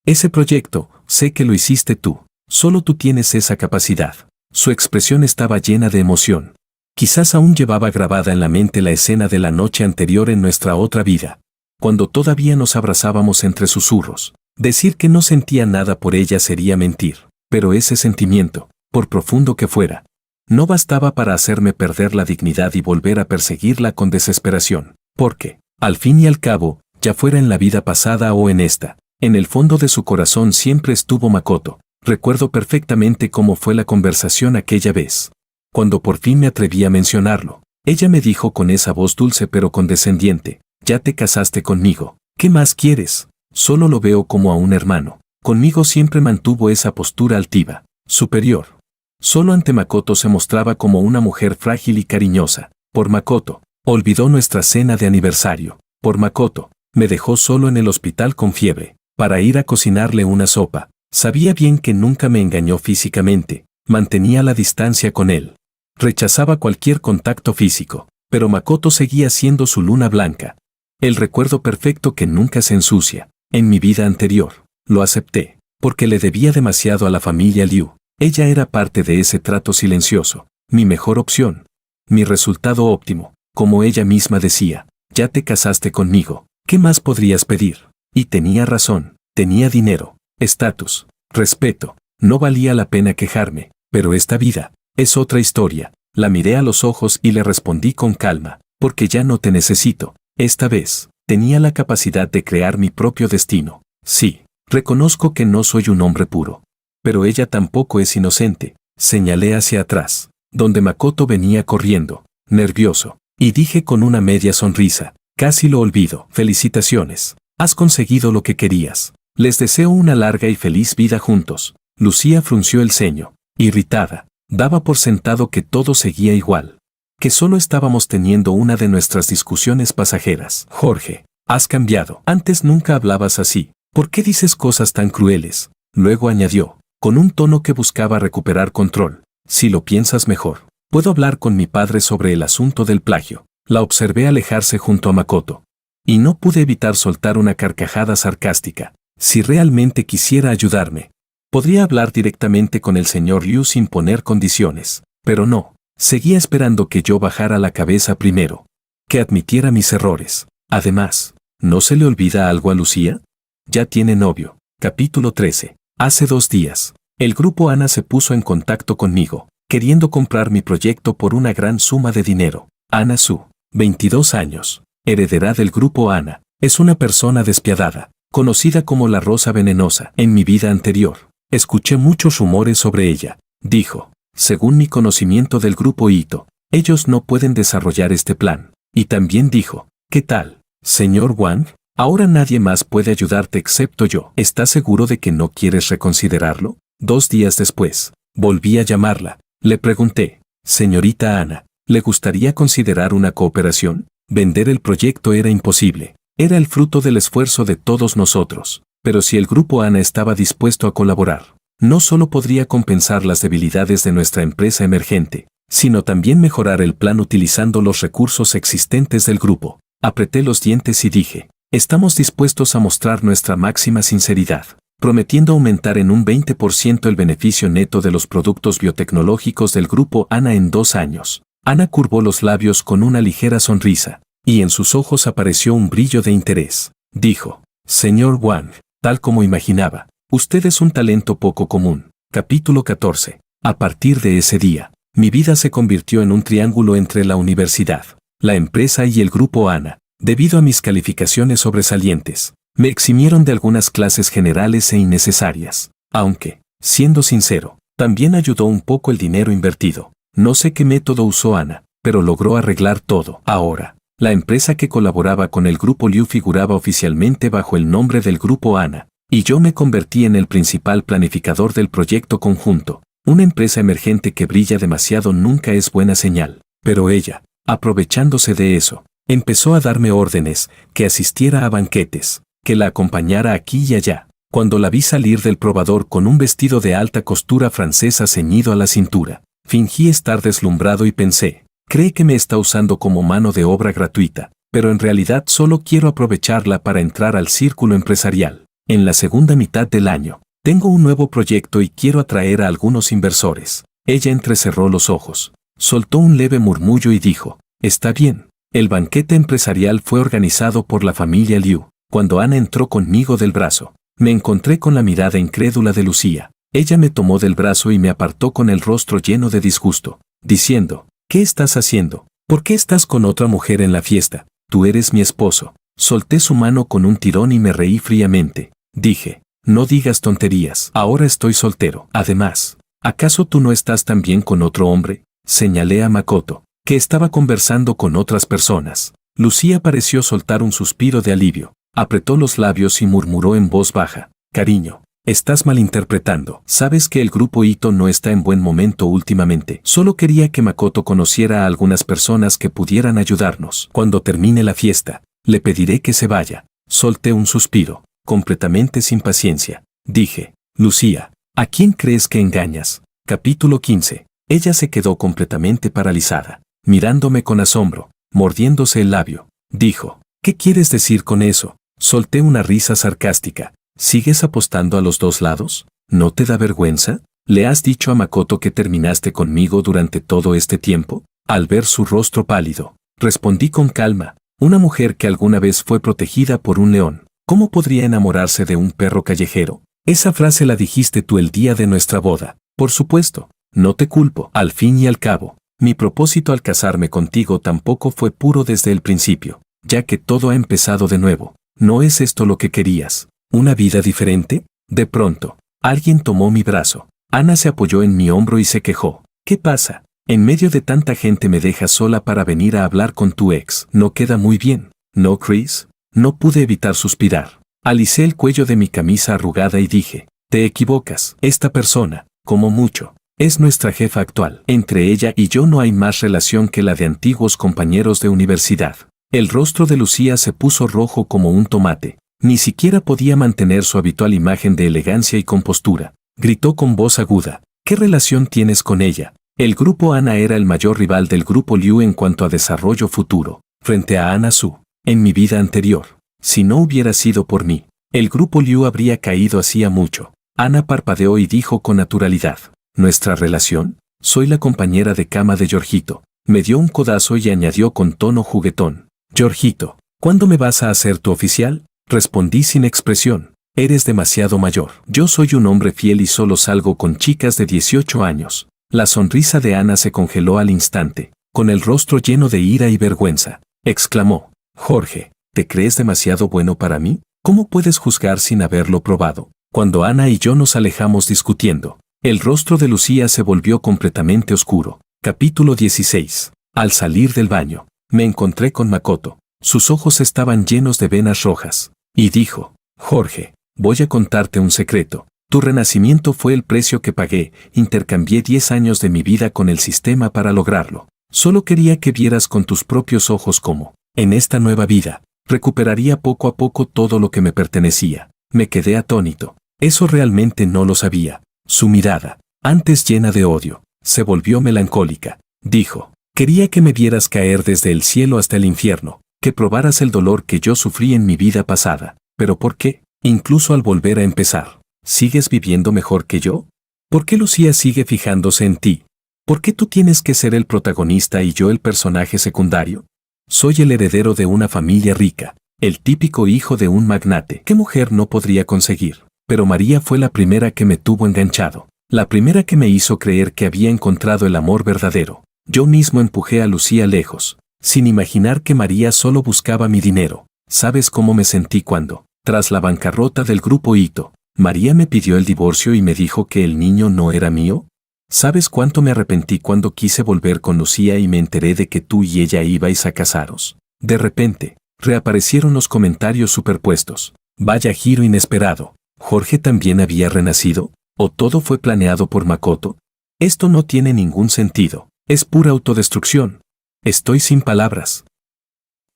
Ese proyecto, sé que lo hiciste tú. Solo tú tienes esa capacidad. Su expresión estaba llena de emoción. Quizás aún llevaba grabada en la mente la escena de la noche anterior en nuestra otra vida, cuando todavía nos abrazábamos entre susurros. Decir que no sentía nada por ella sería mentir, pero ese sentimiento, por profundo que fuera, no bastaba para hacerme perder la dignidad y volver a perseguirla con desesperación, porque, al fin y al cabo, ya fuera en la vida pasada o en esta, en el fondo de su corazón siempre estuvo Makoto. Recuerdo perfectamente cómo fue la conversación aquella vez. Cuando por fin me atreví a mencionarlo, ella me dijo con esa voz dulce pero condescendiente, ya te casaste conmigo, ¿qué más quieres? Solo lo veo como a un hermano. Conmigo siempre mantuvo esa postura altiva, superior. Solo ante Makoto se mostraba como una mujer frágil y cariñosa. Por Makoto, olvidó nuestra cena de aniversario. Por Makoto, me dejó solo en el hospital con fiebre, para ir a cocinarle una sopa. Sabía bien que nunca me engañó físicamente, mantenía la distancia con él. Rechazaba cualquier contacto físico, pero Makoto seguía siendo su luna blanca. El recuerdo perfecto que nunca se ensucia. En mi vida anterior, lo acepté, porque le debía demasiado a la familia Liu. Ella era parte de ese trato silencioso, mi mejor opción, mi resultado óptimo, como ella misma decía, ya te casaste conmigo, ¿qué más podrías pedir? Y tenía razón, tenía dinero, estatus, respeto, no valía la pena quejarme, pero esta vida es otra historia. La miré a los ojos y le respondí con calma, porque ya no te necesito. Esta vez, tenía la capacidad de crear mi propio destino. Sí, reconozco que no soy un hombre puro. Pero ella tampoco es inocente. Señalé hacia atrás, donde Makoto venía corriendo, nervioso, y dije con una media sonrisa, casi lo olvido, felicitaciones. Has conseguido lo que querías. Les deseo una larga y feliz vida juntos. Lucía frunció el ceño, irritada. Daba por sentado que todo seguía igual, que solo estábamos teniendo una de nuestras discusiones pasajeras. Jorge, has cambiado. Antes nunca hablabas así. ¿Por qué dices cosas tan crueles? Luego añadió, con un tono que buscaba recuperar control. Si lo piensas mejor, puedo hablar con mi padre sobre el asunto del plagio. La observé alejarse junto a Makoto, y no pude evitar soltar una carcajada sarcástica. Si realmente quisiera ayudarme, podría hablar directamente con el señor Liu sin poner condiciones, pero no, seguía esperando que yo bajara la cabeza primero, que admitiera mis errores. Además, ¿no se le olvida algo a Lucía? Ya tiene novio. Capítulo 13. Hace 2 días, el grupo Ana se puso en contacto conmigo, queriendo comprar mi proyecto por una gran suma de dinero. Ana Su, 22 años, heredera del grupo Ana, es una persona despiadada, conocida como la Rosa Venenosa. En mi vida anterior, escuché muchos rumores sobre ella. Dijo, según mi conocimiento del grupo Ito, ellos no pueden desarrollar este plan. Y también dijo, ¿qué tal, señor Wang? Ahora nadie más puede ayudarte excepto yo. ¿Estás seguro de que no quieres reconsiderarlo? 2 días después, volví a llamarla. Le pregunté, señorita Ana, ¿le gustaría considerar una cooperación? Vender el proyecto era imposible. Era el fruto del esfuerzo de todos nosotros. Pero si el grupo Ana estaba dispuesto a colaborar, no solo podría compensar las debilidades de nuestra empresa emergente, sino también mejorar el plan utilizando los recursos existentes del grupo. Apreté los dientes y dije, estamos dispuestos a mostrar nuestra máxima sinceridad, prometiendo aumentar en un 20% el beneficio neto de los productos biotecnológicos del grupo Ana en 2 años. Ana curvó los labios con una ligera sonrisa, y en sus ojos apareció un brillo de interés. Dijo, señor Wang, tal como imaginaba, usted es un talento poco común. Capítulo 14. A partir de ese día, mi vida se convirtió en un triángulo entre la universidad, la empresa y el grupo Ana. Debido a mis calificaciones sobresalientes, me eximieron de algunas clases generales e innecesarias, aunque, siendo sincero, también ayudó un poco el dinero invertido. No sé qué método usó Ana, pero logró arreglar todo. Ahora, la empresa que colaboraba con el Grupo Liu figuraba oficialmente bajo el nombre del Grupo Ana, y yo me convertí en el principal planificador del proyecto conjunto. Una empresa emergente que brilla demasiado nunca es buena señal, pero ella, aprovechándose de eso, empezó a darme órdenes, que asistiera a banquetes, que la acompañara aquí y allá. Cuando la vi salir del probador con un vestido de alta costura francesa ceñido a la cintura, fingí estar deslumbrado y pensé, cree que me está usando como mano de obra gratuita, pero en realidad solo quiero aprovecharla para entrar al círculo empresarial. En la segunda mitad del año, tengo un nuevo proyecto y quiero atraer a algunos inversores. Ella entrecerró los ojos, soltó un leve murmullo y dijo, está bien. El banquete empresarial fue organizado por la familia Liu. Cuando Ana entró conmigo del brazo, me encontré con la mirada incrédula de Lucía. Ella me tomó del brazo y me apartó con el rostro lleno de disgusto, diciendo, ¿qué estás haciendo? ¿Por qué estás con otra mujer en la fiesta? Tú eres mi esposo. Solté su mano con un tirón y me reí fríamente. Dije, no digas tonterías, ahora estoy soltero. Además, ¿acaso tú no estás también con otro hombre? Señalé a Makoto, que estaba conversando con otras personas. Lucía pareció soltar un suspiro de alivio, apretó los labios y murmuró en voz baja, cariño, estás malinterpretando. Sabes que el grupo Ito no está en buen momento últimamente. Solo quería que Makoto conociera a algunas personas que pudieran ayudarnos. Cuando termine la fiesta, le pediré que se vaya. Solté un suspiro, completamente sin paciencia. Dije, Lucía, ¿a quién crees que engañas? Capítulo 15. Ella se quedó completamente paralizada, mirándome con asombro, mordiéndose el labio. Dijo, ¿qué quieres decir con eso? Solté una risa sarcástica. ¿Sigues apostando a los dos lados? ¿No te da vergüenza? ¿Le has dicho a Makoto que terminaste conmigo durante todo este tiempo? Al ver su rostro pálido, respondí con calma, una mujer que alguna vez fue protegida por un león, ¿cómo podría enamorarse de un perro callejero? Esa frase la dijiste tú el día de nuestra boda. Por supuesto, no te culpo. Al fin y al cabo, mi propósito al casarme contigo tampoco fue puro desde el principio, ya que todo ha empezado de nuevo. ¿No es esto lo que querías? ¿Una vida diferente? De pronto, alguien tomó mi brazo. Ana se apoyó en mi hombro y se quejó. ¿Qué pasa? En medio de tanta gente me dejas sola para venir a hablar con tu ex. No queda muy bien, ¿no, Chris? No pude evitar suspirar. Alicé el cuello de mi camisa arrugada y dije, te equivocas. Esta persona, como mucho, es nuestra jefa actual. Entre ella y yo no hay más relación que la de antiguos compañeros de universidad. El rostro de Lucía se puso rojo como un tomate. Ni siquiera podía mantener su habitual imagen de elegancia y compostura. Gritó con voz aguda, ¿qué relación tienes con ella? El grupo Ana era el mayor rival del grupo Liu en cuanto a desarrollo futuro, frente a Ana Su. En mi vida anterior, si no hubiera sido por mí, el grupo Liu habría caído hacía mucho. Ana parpadeó y dijo con naturalidad, ¿nuestra relación? Soy la compañera de cama de Jorgito. Me dio un codazo y añadió con tono juguetón, Jorgito, ¿cuándo me vas a hacer tu oficial? Respondí sin expresión, eres demasiado mayor. Yo soy un hombre fiel y solo salgo con chicas de 18 años. La sonrisa de Ana se congeló al instante, con el rostro lleno de ira y vergüenza. Exclamó, Jorge, ¿te crees demasiado bueno para mí? ¿Cómo puedes juzgar sin haberlo probado? Cuando Ana y yo nos alejamos discutiendo, el rostro de Lucía se volvió completamente oscuro. Capítulo 16. Al salir del baño, me encontré con Makoto. Sus ojos estaban llenos de venas rojas. Y dijo, Jorge, voy a contarte un secreto. Tu renacimiento fue el precio que pagué. Intercambié 10 años de mi vida con el sistema para lograrlo. Solo quería que vieras con tus propios ojos cómo, en esta nueva vida, recuperaría poco a poco todo lo que me pertenecía. Me quedé atónito. Eso realmente no lo sabía. Su mirada, antes llena de odio, se volvió melancólica. Dijo, quería que me vieras caer desde el cielo hasta el infierno, que probaras el dolor que yo sufrí en mi vida pasada. ¿Pero por qué? Incluso al volver a empezar, ¿sigues viviendo mejor que yo? ¿Por qué Lucía sigue fijándose en ti? ¿Por qué tú tienes que ser el protagonista y yo el personaje secundario? Soy el heredero de una familia rica, el típico hijo de un magnate. ¿Qué mujer no podría conseguir? Pero María fue la primera que me tuvo enganchado, la primera que me hizo creer que había encontrado el amor verdadero. Yo mismo empujé a Lucía lejos, sin imaginar que María solo buscaba mi dinero. ¿Sabes cómo me sentí cuando, tras la bancarrota del grupo Ito, María me pidió el divorcio y me dijo que el niño no era mío? ¿Sabes cuánto me arrepentí cuando quise volver con Lucía y me enteré de que tú y ella ibais a casaros? De repente, reaparecieron los comentarios superpuestos. Vaya giro inesperado. ¿Jorge también había renacido? ¿O todo fue planeado por Makoto? Esto no tiene ningún sentido. Es pura autodestrucción. Estoy sin palabras.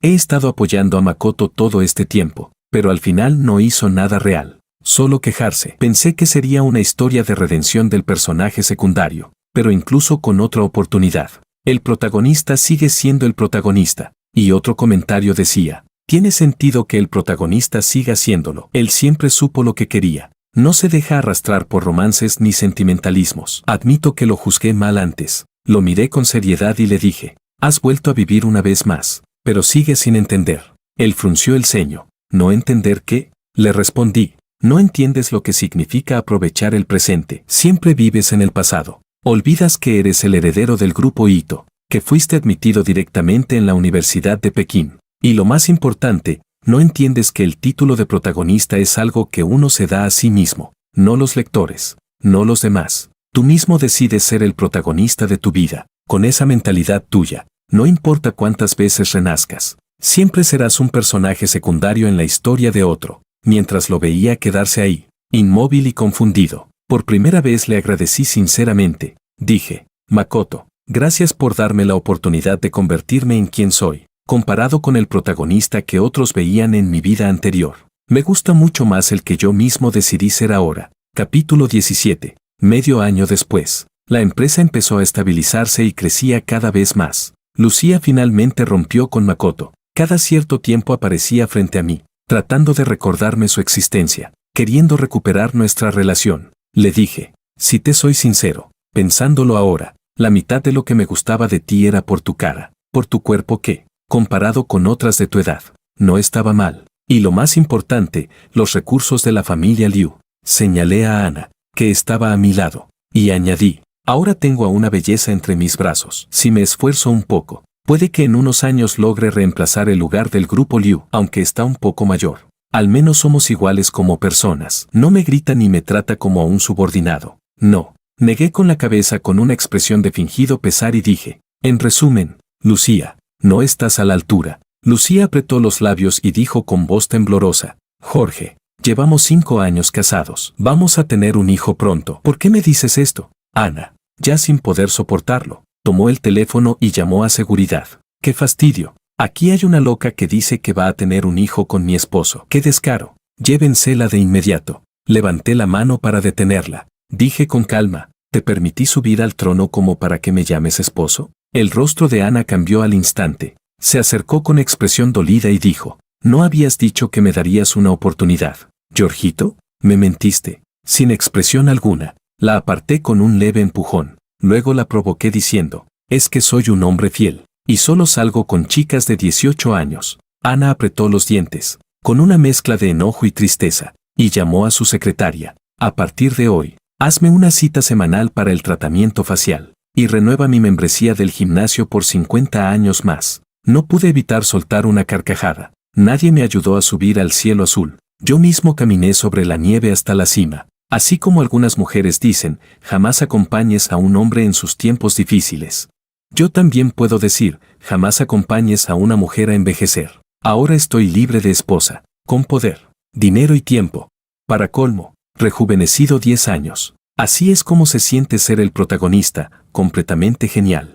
He estado apoyando a Makoto todo este tiempo, pero al final no hizo nada real. Solo quejarse. Pensé que sería una historia de redención del personaje secundario, pero incluso con otra oportunidad. El protagonista sigue siendo el protagonista. Y otro comentario decía, tiene sentido que el protagonista siga siéndolo. Él siempre supo lo que quería. No se deja arrastrar por romances ni sentimentalismos. Admito que lo juzgué mal antes. Lo miré con seriedad y le dije, has vuelto a vivir una vez más, pero sigues sin entender. Él frunció el ceño. ¿No entender qué? Le respondí. No entiendes lo que significa aprovechar el presente. Siempre vives en el pasado. Olvidas que eres el heredero del grupo Ito, que fuiste admitido directamente en la Universidad de Pekín. Y lo más importante, no entiendes que el título de protagonista es algo que uno se da a sí mismo, no los lectores, no los demás. Tú mismo decides ser el protagonista de tu vida. Con esa mentalidad tuya, no importa cuántas veces renazcas, siempre serás un personaje secundario en la historia de otro. Mientras lo veía quedarse ahí, inmóvil y confundido, por primera vez le agradecí sinceramente. Dije, Makoto, gracias por darme la oportunidad de convertirme en quien soy, comparado con el protagonista que otros veían en mi vida anterior. Me gusta mucho más el que yo mismo decidí ser ahora. Capítulo 17. Medio año después, la empresa empezó a estabilizarse y crecía cada vez más. Lucía finalmente rompió con Makoto. Cada cierto tiempo aparecía frente a mí, tratando de recordarme su existencia, queriendo recuperar nuestra relación. Le dije, si te soy sincero, pensándolo ahora, la mitad de lo que me gustaba de ti era por tu cara, por tu cuerpo que, comparado con otras de tu edad, no estaba mal. Y lo más importante, los recursos de la familia Liu. Señalé a Ana, que estaba a mi lado, y añadí, ahora tengo a una belleza entre mis brazos. Si me esfuerzo un poco, puede que en unos años logre reemplazar el lugar del grupo Liu, aunque está un poco mayor. Al menos somos iguales como personas. No me grita ni me trata como a un subordinado. No. Negué con la cabeza con una expresión de fingido pesar y dije, en resumen, Lucía, no estás a la altura. Lucía apretó los labios y dijo con voz temblorosa, Jorge, llevamos 5 años casados. Vamos a tener un hijo pronto. ¿Por qué me dices esto? Ana, ya sin poder soportarlo, tomó el teléfono y llamó a seguridad. ¡Qué fastidio! Aquí hay una loca que dice que va a tener un hijo con mi esposo. ¡Qué descaro! Llévensela de inmediato. Levanté la mano para detenerla. Dije con calma, ¿te permití subir al trono como para que me llames esposo? El rostro de Ana cambió al instante. Se acercó con expresión dolida y dijo, ¿no habías dicho que me darías una oportunidad? Jorgito, me mentiste. Sin expresión alguna, la aparté con un leve empujón. Luego la provoqué diciendo, es que soy un hombre fiel, y solo salgo con chicas de 18 años. Ana apretó los dientes, con una mezcla de enojo y tristeza, y llamó a su secretaria. A partir de hoy, hazme una cita semanal para el tratamiento facial, y renueva mi membresía del gimnasio por 50 años más. No pude evitar soltar una carcajada. Nadie me ayudó a subir al cielo azul. Yo mismo caminé sobre la nieve hasta la cima. Así como algunas mujeres dicen, jamás acompañes a un hombre en sus tiempos difíciles. Yo también puedo decir, jamás acompañes a una mujer a envejecer. Ahora estoy libre de esposa, con poder, dinero y tiempo. Para colmo, rejuvenecido 10 años. Así es como se siente ser el protagonista, completamente genial.